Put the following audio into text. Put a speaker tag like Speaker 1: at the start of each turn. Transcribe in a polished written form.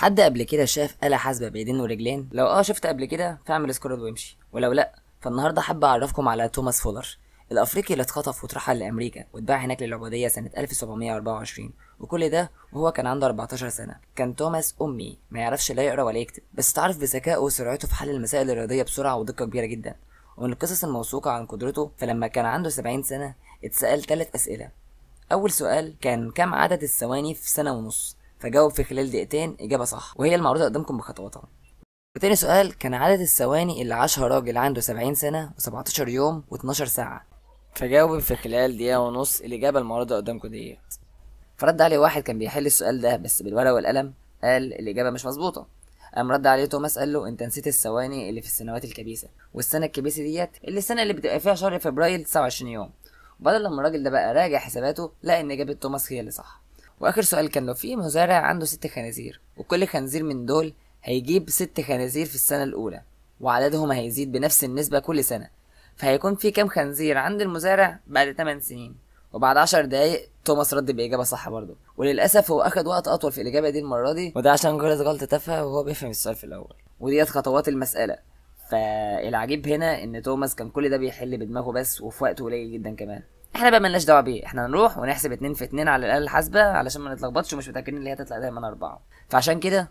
Speaker 1: حد قبل كده شاف آلة حاسبة بإيدين ورجلين؟ لو شفت قبل كده فاعمل سكرول وامشي، ولو لأ فالنهارده حابب أعرفكم على توماس فولر، الأفريقي اللي اتخطف واترحل لأمريكا واتباع هناك للعبودية سنة 1724، وكل ده وهو كان عنده 14 سنة. كان توماس أمي ما يعرفش لا يقرأ ولا يكتب، بس تعرف بذكائه وسرعته في حل المسائل الرياضية بسرعة ودقة كبيرة جدا. ومن القصص الموثوقة عن قدرته، فلما كان عنده 70 سنة اتسأل 3 أسئلة. أول سؤال كان كم عدد الثواني في سنة ونص، فجاوب في خلال دقيقتين إجابة صح وهي المعروضة قدامكم بخطواتها. وتاني سؤال كان عدد الثواني اللي عاشها راجل عنده 70 سنة و17 يوم و12 ساعة، فجاوب في خلال دقيقة ونص الإجابة المعروضة قدامكم ديت. فرد عليه واحد كان بيحل السؤال ده بس بالورقة والقلم، قال الإجابة مش مظبوطة. قام رد عليه توماس قال له انت نسيت الثواني اللي في السنوات الكبيسة، والسنة الكبيسة ديت اللي السنة اللي بتبقى فيها شهر فبراير 29 يوم. وبعد لما الراجل ده بقى راجع حساباته لقى ان اجابة توماس هي اللي صح. واخر سؤال كان لو في مزارع عنده 6 خنازير، وكل خنزير من دول هيجيب 6 خنازير في السنة الأولى، وعددهم هيزيد بنفس النسبة كل سنة، فهيكون في كام خنزير عند المزارع بعد 8 سنين؟ وبعد 10 دقايق توماس رد بإجابة صح برضه، وللأسف هو أخد وقت أطول في الإجابة دي المرة دي، وده عشان غلط غلطة تافهة وهو بيفهم السؤال في الأول. وديت خطوات المسألة. فالعجيب هنا إن توماس كان كل ده بيحل بدماغه بس وفي وقت قليل جدا كمان. احنا بقى ملناش دعوة بيه، احنا هنروح ونحسب 2 في 2 على الآلة الحاسبة علشان ما نتلخبطش ومش متأكدين اللي هي تطلع دايما 4. فعشان كده